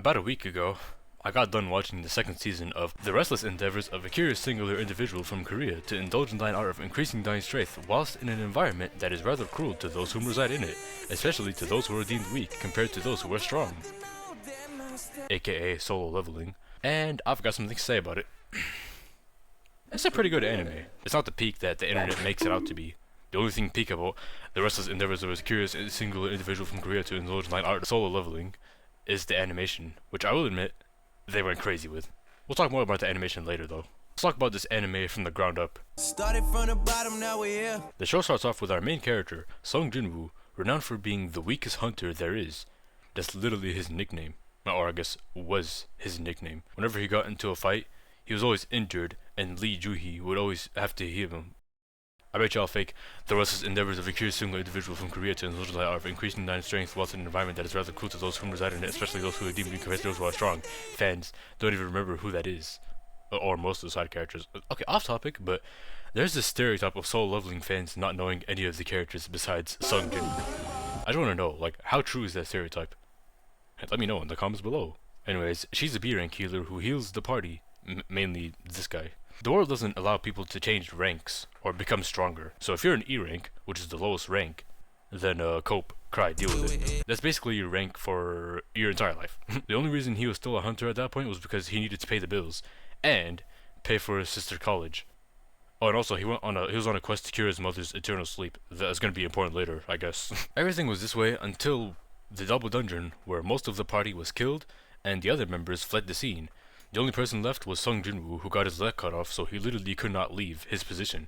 About a week ago, I got done watching the second season of The Restless Endeavors of a Curious Singular Individual from Korea to indulge in thine art of increasing thine strength whilst in an environment that is rather cruel to those whom reside in it, especially to those who are deemed weak compared to those who are strong, aka solo leveling, and I've got something to say about it. It's a pretty good anime. It's not the peak that the internet makes it out to be. The only thing peak about The Restless Endeavors of a Curious Singular Individual from Korea to indulge in thine art of solo leveling is the animation, which I will admit, they went crazy with. We'll talk more about the animation later though. Let's talk about this anime from the ground up. Started from the bottom, now we're here. The show starts off with our main character, Sung Jinwoo, renowned for being the weakest hunter there is. That's literally his nickname. Or I guess was his nickname. Whenever he got into a fight, he was always injured, and Lee Joo-hee would always have to heal him. I bet y'all fake The Restless Endeavors of a Curious Single Individual from Korea to indulge in the art of increasing thine strength whilst in an environment that is rather cruel to those who reside in it, especially those who are deemed weak compared to those who are strong. Fans don't even remember who that is. Or most of the side characters. Okay, off topic, but there's this stereotype of solo leveling fans not knowing any of the characters besides Sung Jinwoo. I just want to know, like, how true is that stereotype? Let me know in the comments below. Anyways, she's a B rank healer who heals the party, mainly this guy. The world doesn't allow people to change ranks or become stronger, so if you're an E rank, which is the lowest rank, then cope, cry, deal with it. That's basically your rank for your entire life. The only reason he was still a hunter at that point was because he needed to pay the bills and pay for his sister's college. Oh, and also he was on a quest to cure his mother's eternal sleep. That's gonna be important later, I guess. Everything was this way until the double dungeon, where most of the party was killed and the other members fled the scene. The only person left was Sung Jinwoo, who got his leg cut off, so he literally could not leave his position.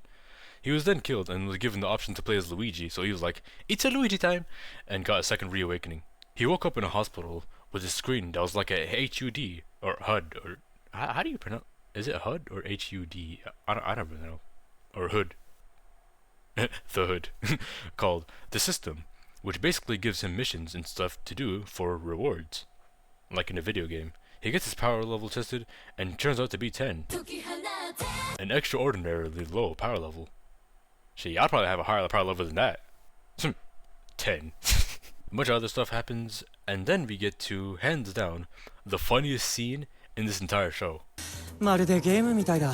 He was then killed and was given the option to play as Luigi, so he was like, "It's a Luigi time!" and got a second reawakening. He woke up in a hospital with a screen that was like a HUD, or HUD, or how do you pronounce? Is it HUD or HUD? I don't really know. Or hood. The hood. Called The System, which basically gives him missions and stuff to do for rewards, like in a video game. He gets his power level tested and turns out to be 10. An extraordinarily low power level. Gee, I'd probably have a higher power level than that. 10. A bunch of other stuff happens, and then we get to, hands down, the funniest scene in this entire show. まるでゲームみたいだ。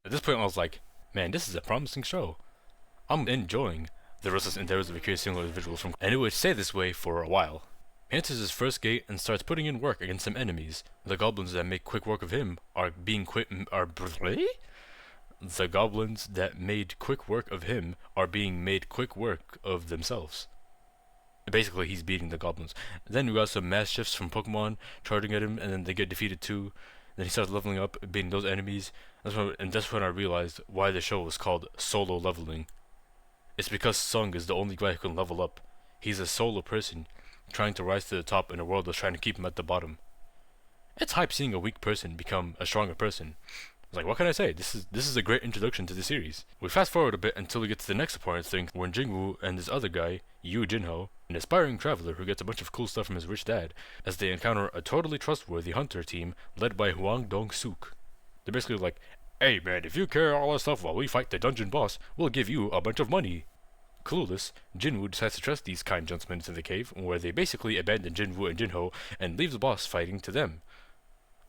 At this point I was like, man, this is a promising show. I'm enjoying The Restless Endeavors of a Curious Single Individual from, and it would stay this way for a while. He enters his first gate and starts putting in work against some enemies. The goblins that make quick work of him are being The goblins that made quick work of him are being made quick work of themselves. Basically, he's beating the goblins. Then we got some mass shifts from Pokemon charging at him, and then they get defeated too. Then he starts leveling up, beating those enemies. That's when I realized why the show was called Solo Leveling. It's because Sung is the only guy who can level up. He's a solo person, trying to rise to the top in a world that's trying to keep him at the bottom. It's hype seeing a weak person become a stronger person. Like, what can I say? This is a great introduction to the series. We fast forward a bit until we get to the next important thing, when Jingwoo and this other guy, Yoo Jinho, an aspiring traveler who gets a bunch of cool stuff from his rich dad, as they encounter a totally trustworthy hunter team led by Hwang Dong-suk. They're basically like, "Hey man, if you carry all that stuff while we fight the dungeon boss, we'll give you a bunch of money." Clueless, Jinwoo decides to trust these kind gentlemen into the cave, where they basically abandon Jinwoo and Jinho and leave the boss fighting to them.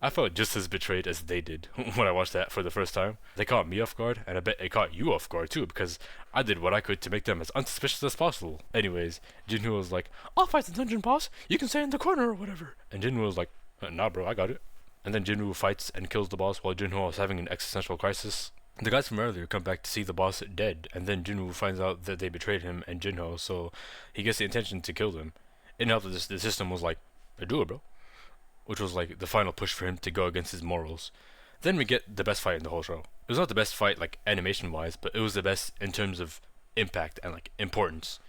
I felt just as betrayed as they did when I watched that for the first time. They caught me off guard, and I bet it caught you off guard too, because I did what I could to make them as unsuspicious as possible. Anyways, Jinwoo was like, "I'll fight the dungeon boss, you can stay in the corner or whatever." And Jinwoo was like, "Nah bro, I got it." And then Jinwoo fights and kills the boss while Jinho is having an existential crisis. The guys from earlier come back to see the boss dead, and then Jinwoo finds out that they betrayed him and Jinho, so he gets the intention to kill them. And now that the system was like, "Do it bro," which was like the final push for him to go against his morals. Then we get the best fight in the whole show. It was not the best fight like animation wise, but it was the best in terms of impact and like importance.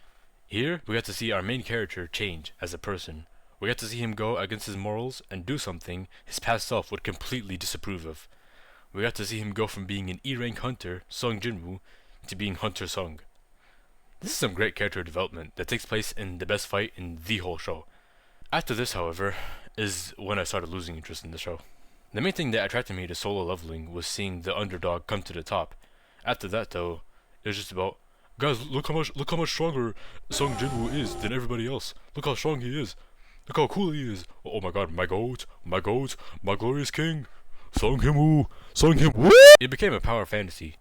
Here we got to see our main character change as a person. We got to see him go against his morals and do something his past self would completely disapprove of. We got to see him go from being an E-rank hunter, Sung Jinwoo, to being Hunter Sung. This is some great character development that takes place in the best fight in the whole show. After this, however, is when I started losing interest in the show. The main thing that attracted me to solo leveling was seeing the underdog come to the top. After that though, it was just about Guys, look how much stronger Sung Jinwoo is than everybody else. Look how strong he is. Look how cool he is. Oh my god, my goat, my glorious king, Sung Jinwoo, Sung Jinwoo. It became a power fantasy.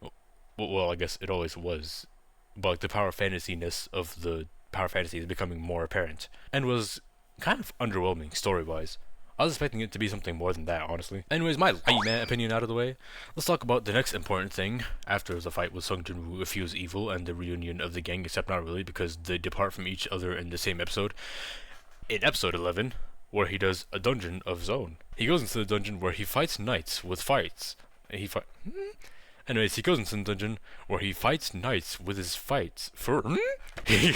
Well, I guess it always was, but like the power fantasy-ness of the power fantasy is becoming more apparent, and was kind of underwhelming story-wise. I was expecting it to be something more than that, honestly. Anyways, my layman opinion out of the way, let's talk about the next important thing after the fight with Sung Jinwoo, if he was evil, and the reunion of the gang, except not really, because they depart from each other in the same episode. In episode 11, where he does a dungeon of his own. He goes into the dungeon where he fights knights with fights. Anyways, he goes into the dungeon where he fights knights with his fights. He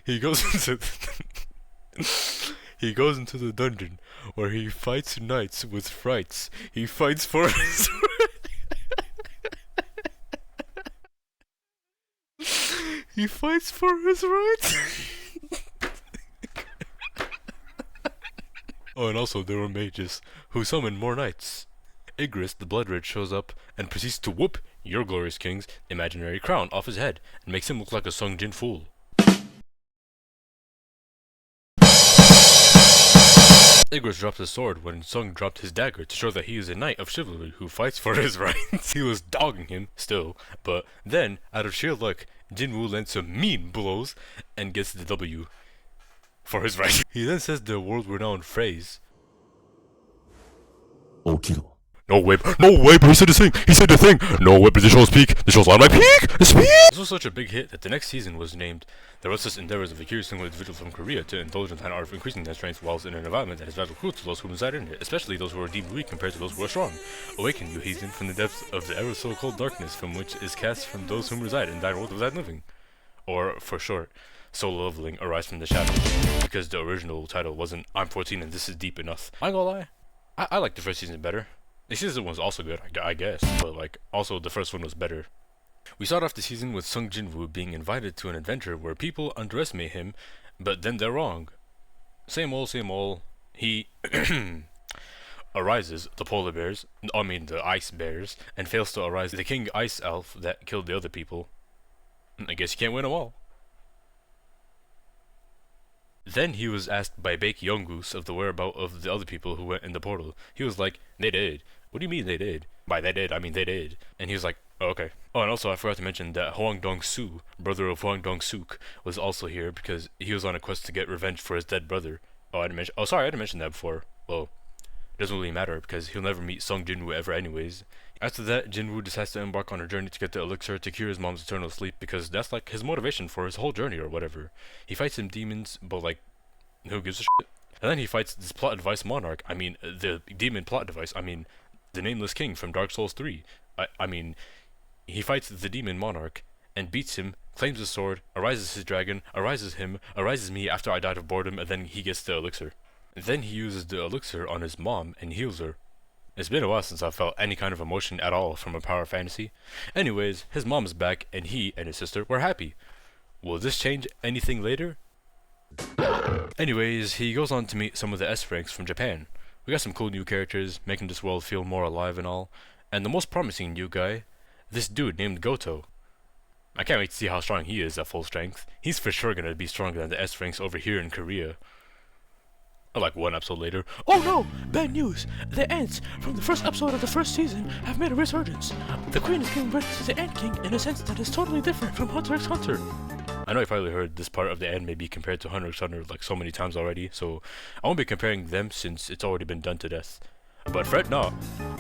he goes into he goes into the dungeon where he fights knights with frights. He fights for his he fights for his rights. Oh, and also there were mages who summon more knights. Igris the Bloodred shows up and proceeds to whoop your glorious king's imaginary crown off his head and makes him look like a Sung Jin fool. Igris dropped his sword when Sung dropped his dagger to show that he is a knight of chivalry who fights for his rights. He was dogging him still, but then, out of sheer luck, Jinwoo lands some mean blows and gets the W for his rights. He then says the world-renowned phrase, Okiro. no way, but he said the thing, no way, but the show's peak, the show's on my peak, the peak! This was such a big hit that the next season was named The Restless Endeavors of a Curious Single Individual from Korea to indulge in the art of increasing their strength whilst in an environment that is rather cruel to those who reside in it, especially those who are deemed weak compared to those who are strong. Awaken, you heathen, from the depths of the ever so cold darkness from which is cast from those whom reside in thy world of that living. Or, for short, Solo Leveling Arise from the Shadows, because the original title wasn't I'm 14 and this is deep enough. I ain't gonna lie, I like the first season better. The season was also good, I guess, but like, also the first one was better. We start off the season with Sung Jinwoo being invited to an adventure where people underestimate him, but then they're wrong. Same old. He arises the ice bears, and fails to arise the king ice elf that killed the other people. I guess you can't win them all. Then he was asked by Baek Younggoose of the whereabouts of the other people who went in the portal. He was like, they did. What do you mean they did? By they did, I mean they did. And he was like, oh, okay. Oh, and also I forgot to mention that Hwang Dong-soo, brother of Hwang Dong-sook, was also here because he was on a quest to get revenge for his dead brother. I didn't mention that before. Well, it doesn't really matter because he'll never meet Sung Jinwoo ever anyways. After that, Jinwoo decides to embark on a journey to get the elixir to cure his mom's eternal sleep because that's like his motivation for his whole journey or whatever. He fights some demons, but like, who gives a shit? And then he fights this plot device monarch, the demon plot device, the nameless king from Dark Souls 3. He fights the demon monarch and beats him, claims his sword, arises his dragon, arises him, arises me after I died of boredom, and then he gets the elixir. Then he uses the elixir on his mom and heals her. It's been a while since I felt any kind of emotion at all from a power fantasy. Anyways, his mom is back and he and his sister were happy. Will this change anything later? Anyways, he goes on to meet some of the S ranks from Japan. We got some cool new characters, making this world feel more alive and all. And the most promising new guy, this dude named Goto. I can't wait to see how strong he is at full strength. He's for sure gonna be stronger than the S ranks over here in Korea. Like one episode later, oh no! Bad news! The ants from the first episode of the first season have made a resurgence. The queen is giving birth to the Ant King in a sense that is totally different from Hunter x Hunter. I know you've probably heard this part of the anime be compared to Hunter x Hunter like so many times already, so I won't be comparing them since it's already been done to death. But fret not,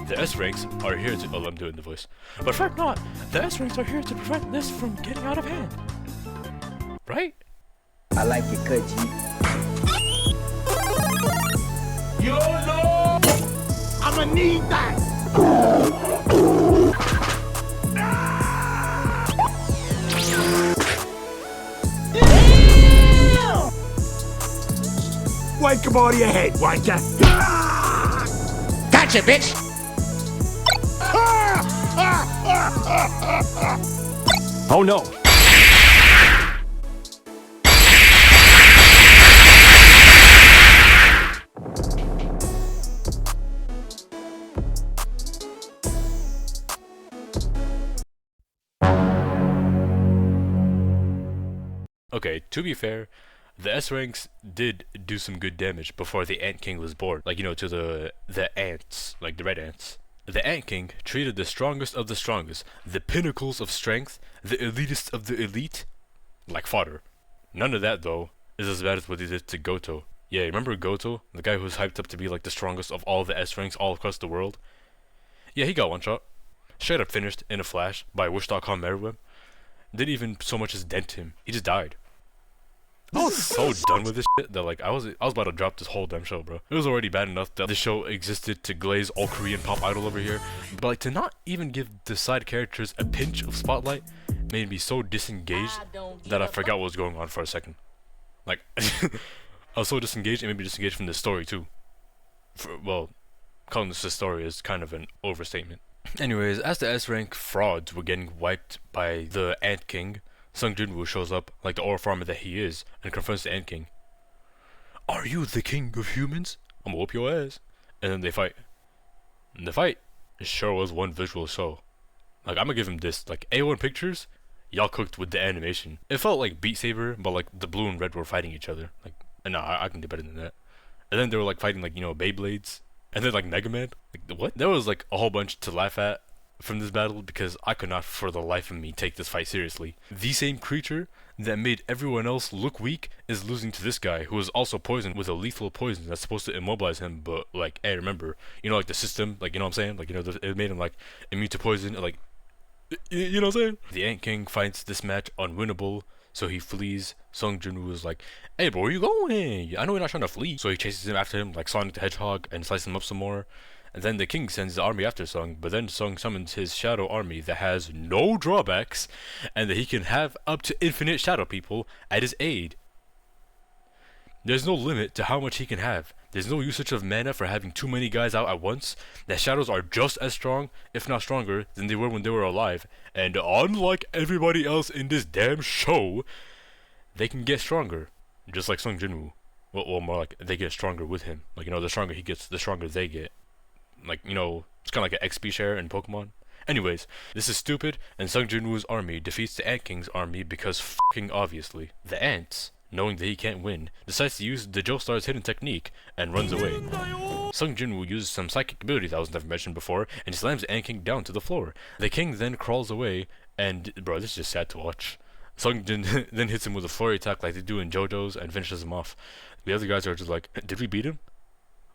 the S ranks are here to— oh, I'm doing the voice. But fret not, the S ranks are here to prevent this from getting out of hand. Right? I like it, cut G. YOLO! I'ma need that! Wake him out of your head, wanker! Gotcha, bitch! Oh no! Okay, to be fair, the S ranks did do some good damage before the Ant King was born. Like, to the ants, like the red ants. The Ant King treated the strongest of the strongest, the pinnacles of strength, the elitists of the elite, like fodder. None of that, though, is as bad as what he did to Goto. Yeah, remember Goto? The guy who was hyped up to be like the strongest of all the S ranks all across the world? Yeah, he got one shot. Straight up finished in a flash by Wish.com Merriweb. Didn't even so much as dent him. He just died. I was so done with this shit that like I was about to drop this whole damn show, bro. It was already bad enough that the show existed to glaze all Korean pop idol over here, but like to not even give the side characters a pinch of spotlight made me so disengaged that I forgot what was going on for a second. Like I was so disengaged, and maybe disengaged from the story too. Well, calling this a story is kind of an overstatement. Anyways, as the S rank frauds were getting wiped by the Ant King, Sung Jinwoo shows up like the aura farmer that he is and confronts the Ant King. Are you the king of humans? I'm gonna whoop your ass. And then they fight. And the fight sure was one visual show. Like, I'm gonna give him this. Like, A1 Pictures, y'all cooked with the animation. It felt like Beat Saber, but like the blue and red were fighting each other. Like, nah, I can do better than that. And then they were like fighting like, Beyblades. And then like Mega Man. Like, what? There was like a whole bunch to laugh at from this battle because I could not for the life of me take this fight seriously. The same creature that made everyone else look weak is losing to this guy who is also poisoned with a lethal poison that's supposed to immobilize him, but like, hey, remember, like the system, like, what I'm saying? Like, it made him like immune to poison, like, you know what I'm saying? The Ant King finds this match unwinnable, so he flees. Sung Jinwoo is like, hey bro, where you going? I know you're not trying to flee. So he chases him after him like Sonic the Hedgehog and slices him up some more. And then the king sends the army after Sung, but then Sung summons his shadow army that has no drawbacks, and that he can have up to infinite shadow people at his aid. There's no limit to how much he can have. There's no usage of mana for having too many guys out at once. The shadows are just as strong, if not stronger, than they were when they were alive. And unlike everybody else in this damn show, they can get stronger. Just like Sung Jinwoo. Well, more like they get stronger with him. Like, the stronger he gets, the stronger they get. Like, it's kind of like an XP share in Pokemon. Anyways, this is stupid, and Sung Jinwoo's army defeats the Ant King's army because fucking obviously. The ants, knowing that he can't win, decides to use the Joestar's hidden technique and runs away. Sung Jinwoo uses some psychic ability that was never mentioned before and slams the Ant King down to the floor. The king then crawls away and, bro, this is just sad to watch. Sung Jin then hits him with a flurry attack like they do in JoJo's and finishes him off. The other guys are just like, did we beat him?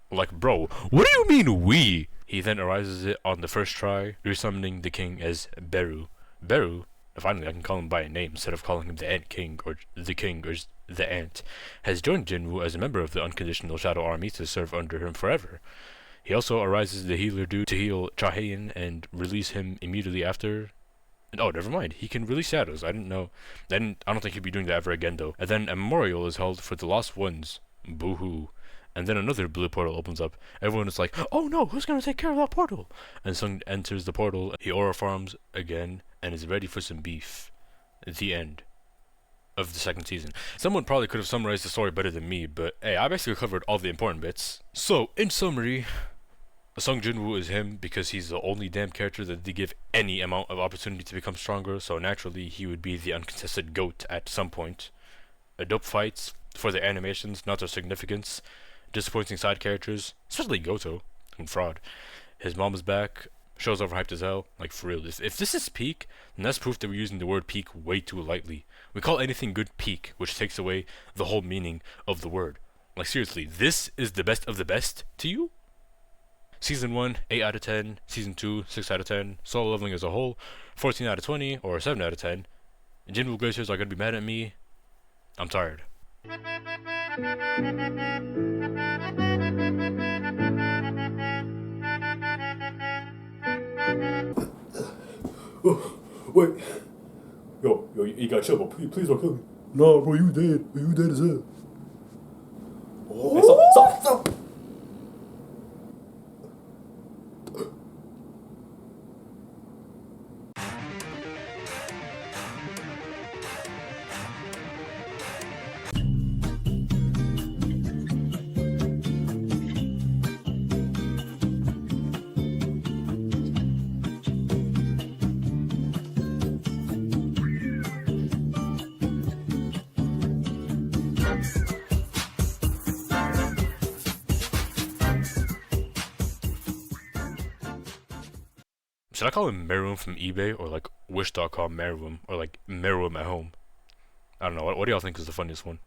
Like, bro, what do you mean we? He then arises it on the first try, resummoning the king as Beru. Beru, finally I can call him by a name instead of calling him the Ant King or the Ant, has joined Jinwoo as a member of the unconditional Shadow Army to serve under him forever. He also arises the healer dude to heal Chahayan and release him immediately after. Oh, never mind. He can release shadows. I didn't know. I don't think he'll be doing that ever again though. And then a memorial is held for the lost ones. Boo-hoo. And then another blue portal opens up. Everyone is like, oh no, who's gonna take care of that portal? And Sung enters the portal. He aura farms again and is ready for some beef. The end of the second season. Someone probably could have summarized the story better than me, but hey, I basically covered all the important bits. So, in summary, Sung Jinwoo is him because he's the only damn character that they give any amount of opportunity to become stronger, so naturally he would be the uncontested GOAT at some point. Dope fights for their animations, not their significance. Disappointing side characters, especially Goto, and fraud. His mom is back, show's overhyped as hell, like for real. If this is peak, then that's proof that we're using the word peak way too lightly. We call anything good peak, which takes away the whole meaning of the word. Like seriously, this is the best of the best to you? Season 1, 8 out of 10, Season 2, 6 out of 10, Solo Leveling as a whole, 14 out of 20, or 7 out of 10. Jinwoo Glaciers are gonna be mad at me. I'm tired. Wait. Yo, you gotta chill, bro. Please don't kill me. Nah, bro, you dead. You dead as hell. Oh. Hey, stop. Should I call him Meruem from eBay or like Wish.com Meruem or like Meruem at home? I don't know. What do y'all think is the funniest one?